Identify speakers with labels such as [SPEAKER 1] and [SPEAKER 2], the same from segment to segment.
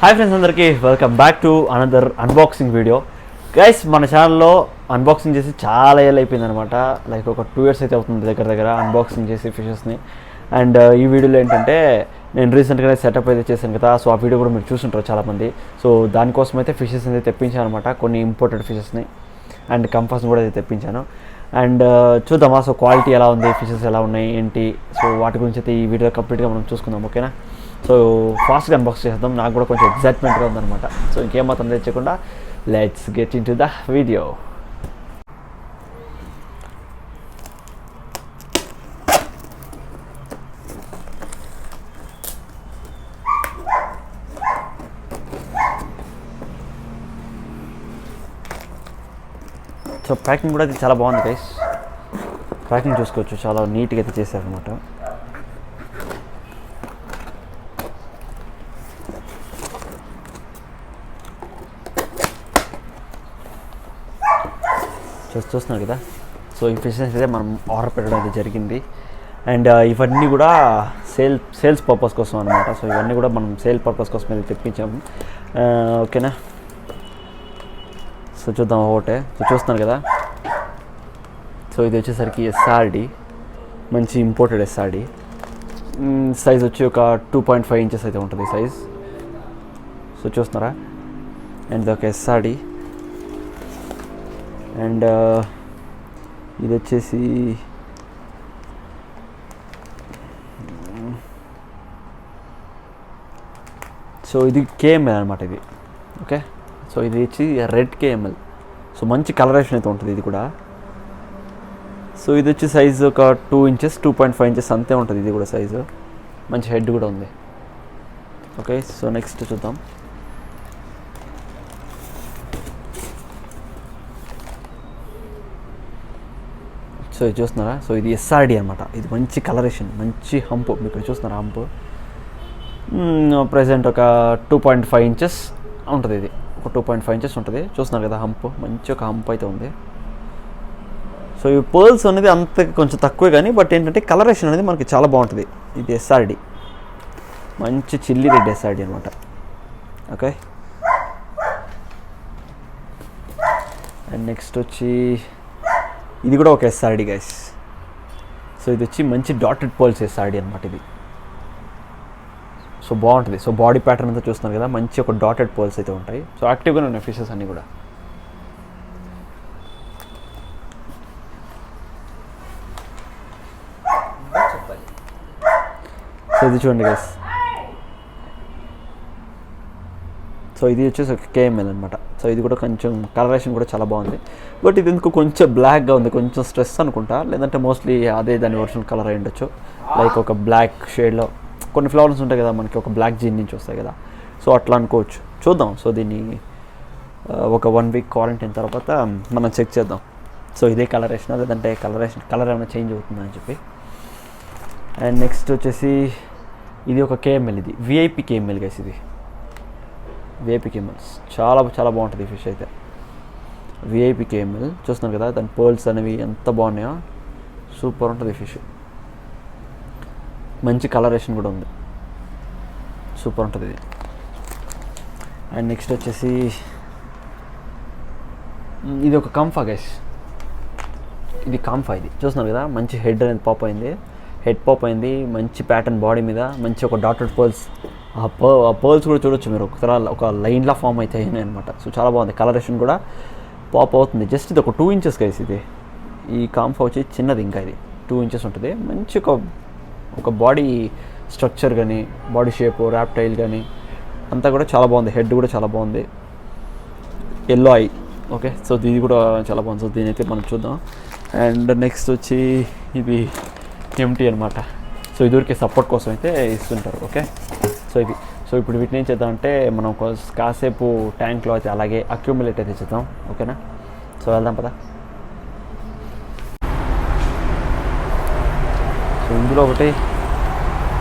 [SPEAKER 1] Hi friends, అందరికీ welcome back to another unboxing video. Guys, మన ఛానల్లో అన్బాక్సింగ్ చేసి చాలా ఏళ్ళు అయిపోయింది అనమాట. లైక్ ఒక 2 years అయితే అవుతుంది దగ్గర అన్బాక్సింగ్ చేసి ఫిషెస్ని. అండ్ ఈ వీడియోలో ఏంటంటే నేను రీసెంట్గానే సెటప్ అయితే చేశాను కదా, సో ఆ వీడియో కూడా మీరు చూసుంటారు చాలామంది. సో దానికోసం అయితే ఫిషెస్ అయితే తెప్పించాను అనమాట, కొన్ని ఇంపోర్టెడ్ ఫిషెస్ని అండ్ కంపాస్ని కూడా అయితే తెప్పించాను. అండ్ చూద్దామా సో క్వాలిటీ ఎలా ఉంది, ఫిషెస్ ఎలా ఉన్నాయి ఏంటి, సో వాటి గురించి అయితే ఈ వీడియో కంప్లీట్గా మనం చూసుకుందాం. ఓకేనా? సో ఫాస్ట్గా అన్బాక్స్ చేద్దాం, నాకు కూడా కొంచెం ఎగ్జైట్మెంట్గా ఉందన్నమాట. సో ఇంకేం మాత్రం తెచ్చకుండా let's get into the video. So packing కూడా అది చాలా బాగుంది గైస్. ప్యాకింగ్ చూసుకోవచ్చు, చాలా నీట్గా అయితే చేశారనమాట. చూస్తున్నారు కదా, సో ఈ ఫిషెస్ అయితే మనం ఆర్డర్ పెట్టడం అయితే జరిగింది. అండ్ ఇవన్నీ కూడా సేల్స్ పర్పస్ కోసం అనమాట. సో ఇవన్నీ కూడా మనం సేల్ పర్పస్ కోసం అయితే తెప్పించాము. ఓకేనా? సో చూద్దాం ఒకటే. సో చూస్తున్నారు కదా, సో ఇది వచ్చేసరికి ఎస్ఆర్డి, మంచి ఇంపోర్టెడ్ ఎస్ఆర్డి. సైజ్ వచ్చి ఒక 2.5 inches అయితే ఉంటుంది సైజ్. సో చూస్తున్నారా, అండ్ ఇది ఒక ఎస్ఆర్డి. అండ్ ఇది వచ్చేసి సో ఇది కేఎంఎల్ అనమాట ఇది. ఓకే, సో ఇది వచ్చి రెడ్ కేఎంఎల్. సో మంచి కలరేషన్ అయితే ఉంటుంది ఇది కూడా. సో ఇది వచ్చి సైజు ఒక 2 inches 2.5 inches అంతే ఉంటుంది ఇది కూడా సైజు. మంచి హెడ్ కూడా ఉంది. ఓకే, సో నెక్స్ట్ చూద్దాం. సో ఇది చూస్తున్నారా, సో ఇది ఎస్ఆర్డి అనమాట. ఇది మంచి కలరేషన్, మంచి హంపు. మీకు చూస్తున్నారా హంపు. ప్రజెంట్ ఒక 2.5 inches ఉంటుంది ఇది. ఒక 2.5 inches ఉంటుంది. చూస్తున్నారు కదా హంపు, మంచి ఒక హంప్ అయితే ఉంది. సో ఈ పర్ల్స్ అనేది అంత కొంచెం తక్కువే కానీ, బట్ ఏంటంటే కలరేషన్ అనేది మనకి చాలా బాగుంటుంది. ఇది ఎస్ఆర్డి, మంచి చిల్లీ రెడ్ ఎస్ఆర్డి అనమాట. ఓకే, అండ్ నెక్స్ట్ వచ్చి ఇది కూడా ఒక ఎస్ఆర్డి గైస్. సో ఇది వచ్చి మంచి డాటెడ్ పర్ల్స్ ఎస్ఆర్డి అనమాట ఇది. సో బాగుంటుంది. సో బాడీ ప్యాటర్న్ అంతా చూస్తున్నారు కదా, మంచి ఒక డాటెడ్ పర్ల్స్ అయితే ఉంటాయి. సో యాక్టివ్గానే ఉన్నాయి ఫిషెస్ అన్నీ కూడా. సో ఇది చూడండి గైస్. సో ఇది వచ్చేసి ఒక కేఎంఎల్ అనమాట. సో ఇది కూడా కొంచెం కలరేషన్ కూడా చాలా బాగుంది. బట్ ఇది ఎందుకు కొంచెం బ్లాక్గా ఉంది, కొంచెం స్ట్రెస్ అనుకుంటా. లేదంటే మోస్ట్లీ అదే దాని ఒరిజినల్ కలర్ అయి ఉండొచ్చు. లైక్ ఒక బ్లాక్ షేడ్లో కొన్ని ఫ్లవర్స్ ఉంటాయి కదా మనకి, ఒక బ్లాక్ జీన్ నుంచి వస్తాయి కదా. సో అట్లా అనుకోవచ్చు. చూద్దాం. సో దీన్ని ఒక 1 week క్వారంటైన్ తర్వాత మనం చెక్ చేద్దాం. సో ఇదే కలరేషన్, లేదంటే కలర్ ఏమైనా చేంజ్ అవుతుందని చెప్పి. అండ్ నెక్స్ట్ వచ్చేసి ఇది ఒక కేఎంఎల్. ఇది విఐపి కేఎంఎల్ గైస్. ఇది విఐపి కేఎంఎల్స్ చాలా చాలా బాగుంటుంది ఈ ఫిష్ అయితే. విఐపి కేఎంఎల్ చూస్తున్నారు కదా, దాని పర్ల్స్ అనేవి ఎంత బాగున్నాయో. సూపర్ ఉంటుంది ఈ ఫిష్. మంచి కలరేషన్ కూడా ఉంది. సూపర్ ఉంటుంది ఇది. అండ్ నెక్స్ట్ వచ్చేసి ఇది ఒక కంఫా గైస్. ఇది కంఫా. ఇది చూస్తున్నారు కదా, మంచి హెడ్ అనేది పాప్ అయింది. హెడ్ పాప్ అయింది, మంచి ప్యాటర్న్ బాడీ మీద, మంచి ఒక డాటెడ్ పర్ల్స్. ఆ పర్ల్స్ కూడా చూడొచ్చు మీరు, ఒక లైన్లా ఫామ్ అయితే అయినాయి అనమాట. సో చాలా బాగుంది. కలరేషన్ కూడా పాప్ అవుతుంది. జస్ట్ ఇది ఒక 2 inches గైస్. ఇది ఈ కాంఫా వచ్చి చిన్నది, ఇంకా ఇది 2 inches ఉంటుంది. మంచి ఒక బాడీ స్ట్రక్చర్ కానీ, బాడీ షేప్, ర్యాప్టైల్ కానీ అంతా కూడా చాలా బాగుంది. హెడ్ కూడా చాలా బాగుంది, ఎల్లో ఐ. ఓకే, సో ఇది కూడా చాలా బాగుంది. సో దీని అయితే మనం చూద్దాం. అండ్ నెక్స్ట్ వచ్చి ఇది ఎంటీ అనమాట. సో ఇదివరకే సపోర్ట్ కోసం అయితే ఇస్తుంటారు. ఓకే, సో ఇది. సో ఇప్పుడు వీటిని ఏం చేద్దామంటే మనం కాసేపు ట్యాంక్లో అయితే అలాగే అక్యూములేట్ అయితే చేద్దాం. ఓకేనా? సో వెళ్దాం పదా. సో ఇందులో ఒకటి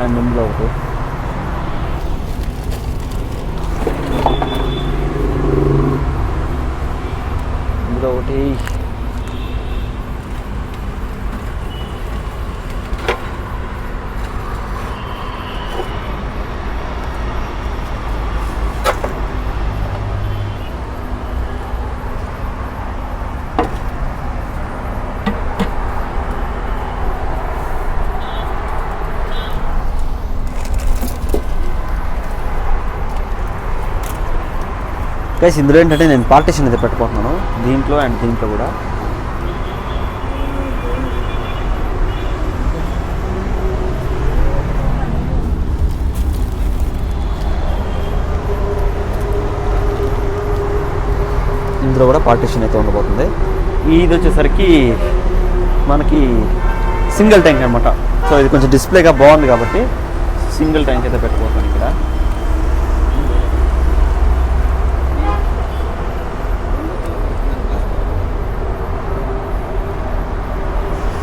[SPEAKER 1] అండ్ ఇందులో ఒకటి. ఇందులో ఒకటి. గైస్ ఇందులో ఏంటంటే నేను పార్టీషన్ అయితే పెట్టుకుంటున్నాను, దీంట్లో అండ్ దీంట్లో కూడా. ఇందులో కూడా పార్టీషన్ అయితే ఉండబోతుంది. ఇది వచ్చేసరికి మనకి సింగిల్ ట్యాంక్ అనమాట. సో ఇది కొంచెం డిస్ప్లేగా బాగుంది కాబట్టి సింగిల్ ట్యాంక్ అయితే పెట్టుకోతాను ఇక్కడ.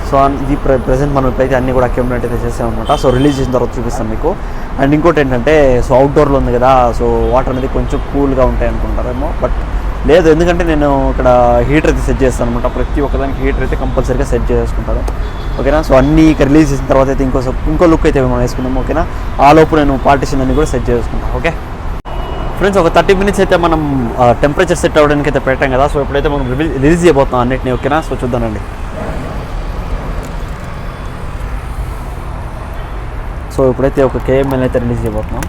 [SPEAKER 1] సో ఇది ప్రెసెంట్ మనం ఇప్పుడైతే అన్నీ కూడా అక్యూములేట్ అయితే చేసామన్నమాట. సో రిలీజ్ చేసిన తర్వాత చూపిస్తాను మీకు. అండ్ ఇంకోటి ఏంటంటే సో అవుట్డోర్లో ఉంది కదా, సో వాటర్ అనేది కొంచెం కూల్గా ఉంటాయి అనుకుంటారేమో, బట్ లేదు, ఎందుకంటే నేను ఇక్కడ హీటర్ అయితే సెట్ చేస్తాను అనమాట. ప్రతి ఒక్కదానికి హీటర్ అయితే కంపల్సరీగా సెట్ చేసుకుంటాను, ఓకేనా. సో అన్నీ ఇక్కడ రిలీజ్ చేసిన తర్వాత అయితే ఇంకో లుక్ అయితే మనం వేసుకుందాం, ఓకేనా. ఆ లోపు నేను పార్టీషన్ అన్ని కూడా సెట్ చేసుకుంటాను, ఓకే ఫ్రెండ్స్. ఒక 30 minutes అయితే మనం టెంపరేచర్ సెట్ అవ్వడానికి అయితే పెట్టాం కదా. సో ఇప్పుడైతే మనం రిలీజ్ చేయబోతున్నాం అన్నిటిని, ఓకేనా. సో చూద్దానండి. సో ఇప్పుడైతే ఒక KML అయితే రిలీజ్ చేయబోతున్నాం.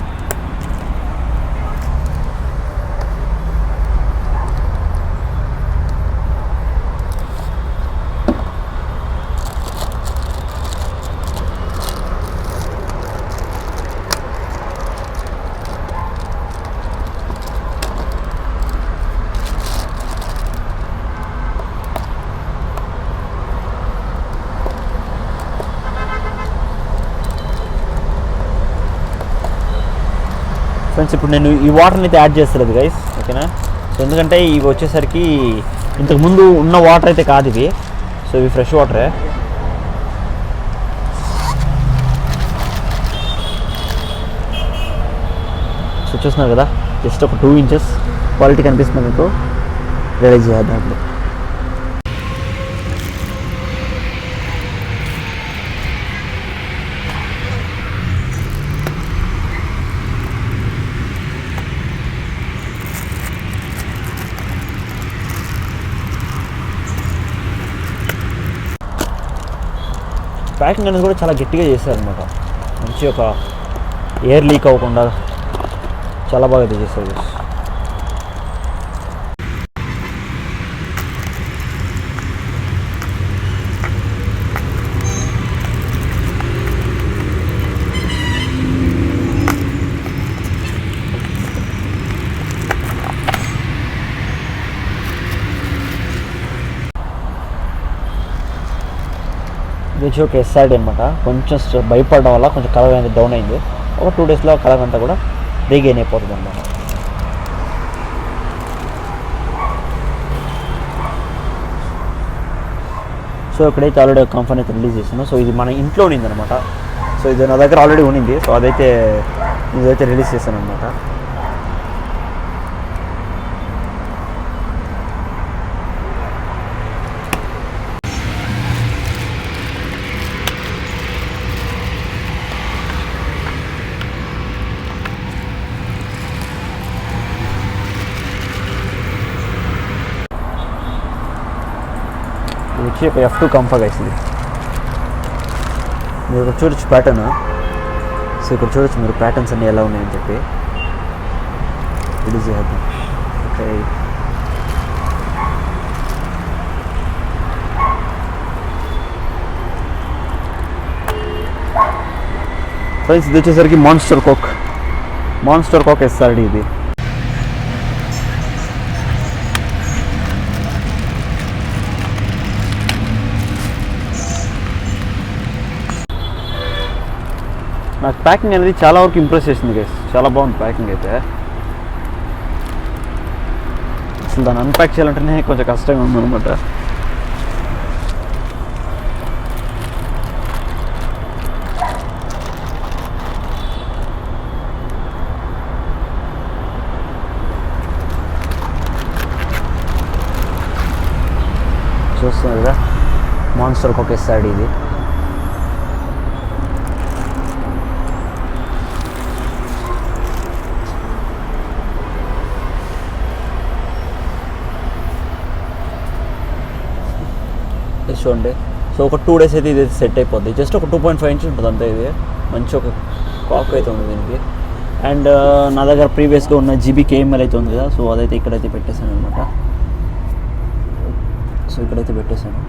[SPEAKER 1] ఫ్రెండ్స్ ఇప్పుడు నేను ఈ వాటర్ని అయితే యాడ్ చేస్తలేదు గైస్, ఓకేనా. సో ఎందుకంటే ఇవి వచ్చేసరికి ఇంతకుముందు ఉన్న వాటర్ అయితే కాదు ఇవి. సో ఇవి ఫ్రెష్ వాటరే. సో చూస్తున్నారు కదా, జస్ట్ ఒక 2 inches క్వాలిటీ కనిపిస్తుంది మీకు. రిలీజ్ చేద్దాం ఇప్పుడు. ప్యాకింగ్ అనేది కూడా చాలా గట్టిగా చేశారనమాట. మంచి ఒక ఎయిర్ లీక్ అవ్వకుండా చాలా బాగా అయితే చేశారు. ఇది ఒక SRD అనమాట. కొంచెం భయపడడం వల్ల కొంచెం కలర్ అనేది డౌన్ అయింది. ఒక 2 daysలో కలర్ అంతా కూడా రీగెయిన్ అయిపోతుంది అనమాట. సో ఇక్కడైతే ఆల్రెడీ ఒక కంపెనీ అయితే రిలీజ్ చేసాను. సో ఇది మన ఇంట్లో ఉన్నింది అనమాట. సో ఇది నా దగ్గర ఆల్రెడీ ఉన్నింది. సో ఇదైతే రిలీజ్ చేశాను అనమాట. వచ్చి ఒక F2 కంఫర్ట్ వేసింది. మీరు ఇక్కడ చూడొచ్చు ప్యాటర్న్. సో ఇక్కడ చూడొచ్చు మీరు ప్యాటర్న్స్ అన్నీ ఎలా ఉన్నాయని చెప్పి. ఇది చేద్దాం, ఓకే. ఫ్రెండ్స్ ఇది వచ్చేసరికి మాన్స్టర్ కోక్ SRD ఇది. నాకు ప్యాకింగ్ అనేది చాలా వరకు ఇంప్రెస్ చేసింది గైస్. చాలా బాగుంది ప్యాకింగ్ అయితే. అసలు దాన్ని అన్ప్యాక్ చేయాలంటేనే కొంచెం కష్టంగా ఉందన్నమాట. చూస్తున్నారు కదా, మాన్స్టర్ కోక్ SRD ఇది. చూడండి. సో ఒక 2 days అయితే ఇది సెట్ అయిపోద్ది. జస్ట్ ఒక 2.5 inches ఉంటుంది అంతే. ఇది మంచి ఒక కాక్ అయితే ఉంది దీనికి. అండ్ నా దగ్గర ప్రీవియస్గా ఉన్న జీబీ కేఎంఎల్ అయితే ఉంది కదా, సో అదైతే ఇక్కడైతే పెట్టేశాను అనమాట. సో ఇక్కడైతే పెట్టేశాను.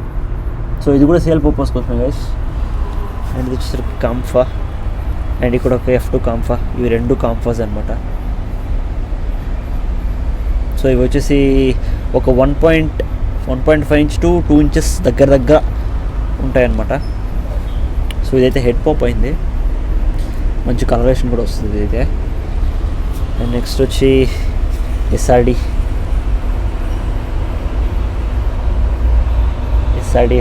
[SPEAKER 1] సో ఇది కూడా సేల్ పర్పస్ కోసమే గైస్. అండ్ ఇది వచ్చేసరికి కాంఫా, అండ్ ఇక్కడ ఒక F2 కాంఫా, ఇవి 2 కాంఫాస్ అనమాట. సో ఇవి వచ్చేసి ఒక 1.5 ఇంచ్ టు 2 ఇంచెస్ దగ్గర ఉంటాయన్నమాట. సో ఇదైతే హెడ్ పాప్ అయింది, మంచి కలరేషన్ కూడా వస్తుంది ఇదైతే. అండ్ నెక్స్ట్ వచ్చి ఎస్ఆర్డి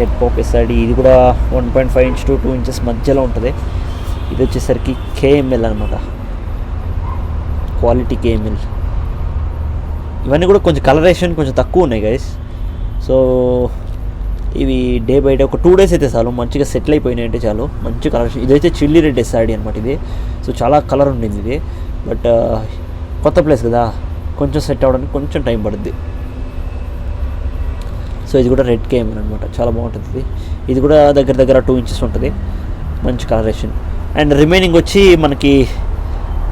[SPEAKER 1] హెడ్ పాప్ ఎస్ఆర్డి, ఇది కూడా 1.5 ఇంచ్ టు 2 ఇంచెస్ మధ్యలో ఉంటుంది. ఇది వచ్చేసరికి కేఎంఎల్ అనమాట, క్వాలిటీ కేఎంఎల్. ఇవన్నీ కూడా కొంచెం కలరేషన్ కొంచెం తక్కువ ఉన్నాయి గైస్. సో ఇవి డే బై డే ఒక 2 డేస్ అయితే చాలు, మంచిగా సెటిల్ అయిపోయినాయి అంటే చాలు, మంచి కలరేషన్. ఇదైతే చిల్లీ రెడ్ ఎస్ఆర్డి అనమాట ఇది. సో చాలా కలర్ ఉండింది ఇది, బట్ కొత్త ప్లేస్ కదా, కొంచెం సెట్ అవ్వడానికి కొంచెం టైం పడుద్ది. సో ఇది కూడా రెడ్ కేఎంఎల్ అనమాట, చాలా బాగుంటుంది. ఇది కూడా దగ్గర 2 ఇంచెస్ ఉంటుంది, మంచి కలరేషన్. అండ్ రిమైనింగ్ వచ్చి మనకి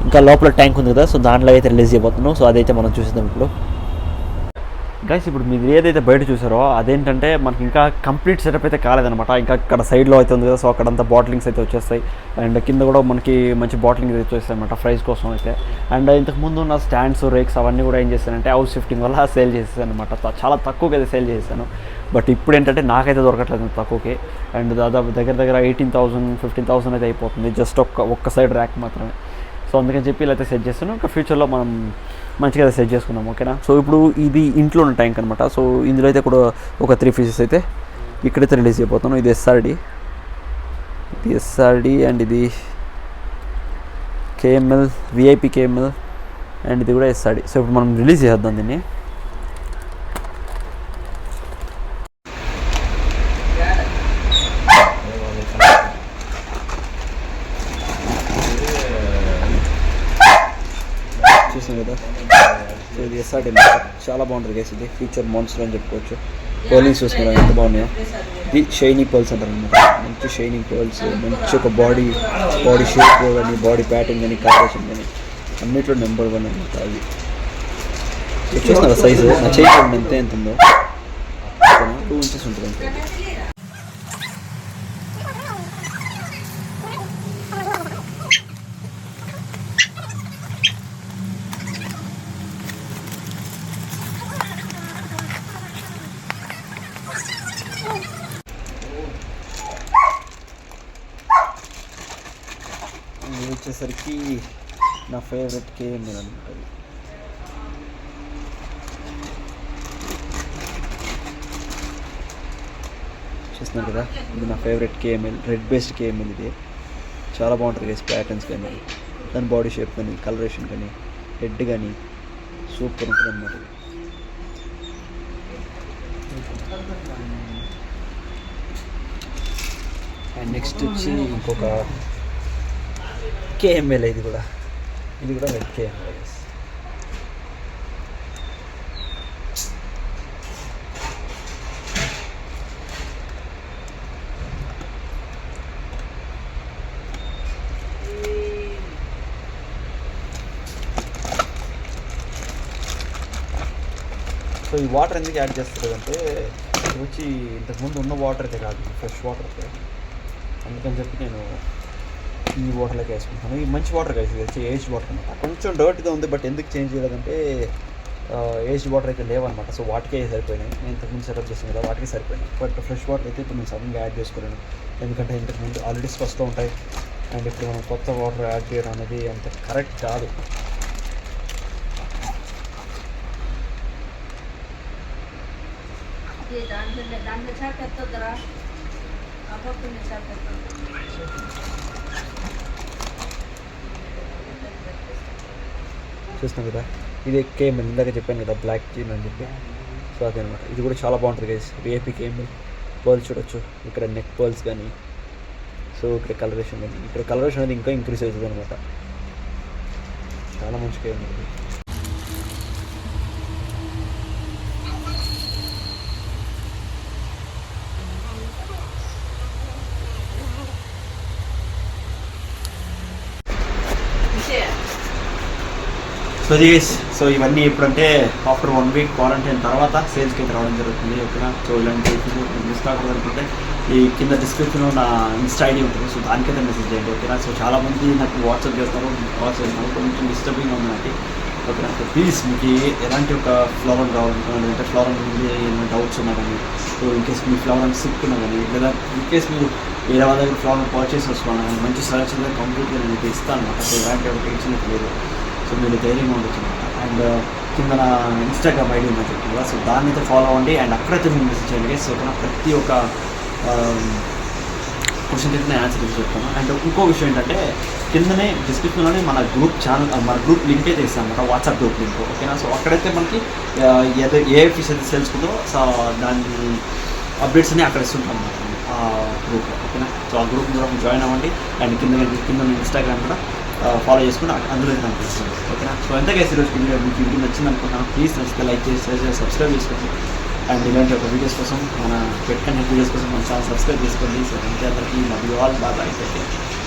[SPEAKER 1] ఇంకా లోపల ట్యాంక్ ఉంది కదా, సో దాంట్లో అయితే రిలీజ్ చేయబోతున్నాం. సో అదైతే మనం చూసేద్దాం ఇప్పుడు గైస్. ఇప్పుడు మీరు ఏదైతే బయట చూసారో అదేంటంటే మనకి ఇంకా కంప్లీట్ సెటప్ అయితే కాలేదనమాట. ఇంకా అక్కడ సైడ్లో అయితే ఉంది కదా, సో అక్కడంతా బాటిలింగ్స్ అయితే వచ్చేస్తాయి. అండ్ కింద కూడా మనకి మంచి బాటిలింగ్ అయితే వచ్చేస్తాయి అనమాట ప్రైస్ కోసం అయితే. అండ్ ఇంతకుముందు ఉన్న స్టాండ్స్ రేక్స్ అవన్నీ కూడా ఏం చేశానంటే హౌస్ షిఫ్టింగ్ వల్ల సేల్ చేసేసాను అనమాట. చాలా తక్కువకి అయితే సేల్ చేశాను. బట్ ఇప్పుడు ఏంటంటే నాకైతే దొరకట్లేదు తక్కువకి. అండ్ దాదాపు దగ్గర 18,000 15,000 అయితే అయిపోతుంది జస్ట్ ఒక్క సైడ్ ర్యాక్ మాత్రమే. సో అందుకని చెప్పి ఇలా అయితే సెట్ చేస్తాను. ఇంకా ఫ్యూచర్లో మనం మంచిగా అయితే సెట్ చేసుకుందాం, ఓకేనా. సో ఇప్పుడు ఇది ఇంట్లో ఉన్న ట్యాంక్ అనమాట. సో ఇందులో అయితే కూడా ఒక 3 పీసెస్ అయితే ఇక్కడైతే రిలీజ్ అయిపోతాను. ఇది ఎస్ఆర్డి అండ్ ఇది కేఎంఎల్ విఐపి కేఎంఎల్ అండ్ ఇది కూడా ఎస్ఆర్డి. సో ఇప్పుడు మనం రిలీజ్ చేద్దాం దీన్ని. చూసాం కదా, సో ఇది ఎస్ఆర్డి చాలా బాగుంటుంది గైస్. ఇది ఫ్యూచర్ మోన్స్టర్ అని చెప్పుకోవచ్చు. పర్లింగ్స్ చూసుకున్నాం ఎంత బాగున్నాయో. ఇది షైనింగ్ పర్ల్స్ అంటారు అనమాట, మంచి షైనింగ్ పర్ల్స్, మంచి ఒక బాడీ షేప్ కానీ బాడీ ప్యాటర్న్ కానీ కలరేషన్ కానీ అన్నిట్లో నెంబర్ 1 అనమాట. అది చూస్తున్నారా సైజు, నా చేయి ఎంత ఉందో, 2 ఇంచెస్ ఉంటుంది అంతే. ఇది వచ్చేసరికి నా ఫేవరెట్ కేఎంఎల్ అనమాట. చూస్తున్నాను కదా, ఇది నా favourite KML, red based KML. ఇది చాలా బాగుంటుంది గైస్, ప్యాటర్న్స్ కానీ దాని బాడీ షేప్ కానీ కలరేషన్ కానీ హెడ్ కానీ సూపర్ ఉంటుంది అనమాట. అండ్ నెక్స్ట్ వచ్చి ఇంకొక కేఎంఎల్, ఇది కూడా రెడ్ కేఎంఎల్. సో ఈ వాటర్ ఎందుకు యాడ్ చేస్తుందంటే ఇది వచ్చి ఇంతకుముందు ఉన్న వాటర్ అయితే కాదు, ఫ్రెష్ వాటర్ అయితే. అందుకని చెప్పి నేను ఈ వాటర్లోకి వేసుకుంటాను. ఈ మంచి వాటర్ కలిసి వచ్చి ఏజ్ వాటర్ అనమాట. కొంచెం డర్ట్గా ఉంది, బట్ ఎందుకు చేంజ్ చేయలేదంటే ఏజ్ వాటర్ అయితే లేవన్నమాట. సో వాటికే సరిపోయినాయి. నేను ఇంతకుముందు సెటప్ చేసాను కదా, వాటికే సరిపోయినాయి. బట్ ఫ్రెష్ వాటర్ అయితే ఇప్పుడు నేను సడన్గా యాడ్ చేసుకోలేను, ఎందుకంటే ఇంతకుముందు ఆల్రెడీ వస్తూ ఉంటాయి. అండ్ ఇప్పుడు మనం కొత్త వాటర్ యాడ్ చేయడం అనేది అంత కరెక్ట్ కాదు. చూస్తున్నాం కదా, ఇది కేఎంఎల్, ఇందాక చెప్పాను కదా బ్లాక్ జీన్ అని చెప్పి. సో అదనమాట. ఇది కూడా చాలా బాగుంటుంది గైస్, విఐపి కేఎంఎల్. పర్ల్స్ చూడొచ్చు, ఇక్కడ నెక్ పర్ల్స్ కానీ, సో ఇక్కడ కలరేషన్ కానీ, ఇక్కడ కలరేషన్ అనేది ఇంకా ఇంక్రీజ్ అవుతుంది అనమాట. చాలా మంచి కేఎంఎల్.
[SPEAKER 2] సో ఇవన్నీ ఎప్పుడంటే ఆఫ్టర్ 1 వీక్ క్వారంటైన్ తర్వాత సేల్స్కి అయితే రావడం జరుగుతుంది. ఓకేనా. సో ఇలాంటి మిస్ కాకూడదు అనుకుంటే ఈ కింద డిస్క్రిప్షన్లో నా ఇన్స్టా ఐడి ఉంటుంది. సో దానికైతే మెసేజ్ చేయండి. ఓకేనా. సో చాలామంది నాకు వాట్సాప్ చేస్తారు, కాల్ చేస్తున్నారు, కొంచెం డిస్టర్బింగ్ ఉంది నాకు. ఓకేనా. సో ప్లీజ్ మీకు ఎలాంటి ఒక ఫ్లవర్ కావాలనుకున్నా, లేదంటే ఫ్లవర్ మీద ఏమైనా డౌట్స్ ఉన్నా కానీ, సో ఇన్కేస్ మీ ఫ్లవర్ సిక్ ఉన్నా కానీ, లేదా ఇన్కేస్ మీరు వేరే వాళ్ళ దగ్గర ఫ్లవర్ పర్చేస్ వస్తున్నా కానీ మంచి సజెషన్ కంప్లీట్గా నేను అయితే ఇస్తాను అనమాట. సో ఎలాంటి ఒక టెన్షన్ లేదు. సో మీరు ధైర్యంగా ఉండొచ్చు అనమాట. అండ్ కింద నా ఇన్స్టాగ్రామ్ ఐడి ఉందని చెప్పి కదా, సో దాన్ని అయితే ఫాలో అవ్వండి. అండ్ అక్కడైతే మీరు మెసేజ్ చేయండి. సో ప్రతి ఒక్క క్వశ్చన్ అయితే నేను ఆన్సర్ చేసి చెప్తాను. అండ్ ఇంకో విషయం ఏంటంటే కిందనే డిస్క్రిప్షన్లోనే మన గ్రూప్ ఛానల్, మన గ్రూప్ లింక్ అయితే ఇస్తాను అనమాట, వాట్సాప్ గ్రూప్ లింక్. ఓకేనా. సో అక్కడైతే మనకి ఏ ఫిష్ అయితే తెలుసుకుందో సో దాని అప్డేట్స్ అన్నీ అక్కడ ఇస్తుంటాం అనమాట ఆ గ్రూప్లో. ఓకేనా. సో ఆ గ్రూప్ కూడా జాయిన్ అవ్వండి. అండ్ కింద ఇన్స్టాగ్రామ్ కూడా ఫాలో చేసుకుని అందులో కనిపిస్తుంది. ఓకేనా. సో ఎంతగా ఈరోజు వీడియో మీకు వీడియో నచ్చింది అనుకుంటున్నాను. ప్లీజ్ నచ్చితే లైక్ చేసి షేర్ చేసి సబ్స్క్రైబ్ చేసుకోండి. అండ్ ఇలాంటి ఒక వీడియోస్ కోసం మన పెట్టుకునే వీడియోస్ కోసం మన ఛానల్ సబ్స్క్రైబ్ చేసుకోండి. సో అంతే అందరికీ లవ్ యూ ఆల్. బాయ్.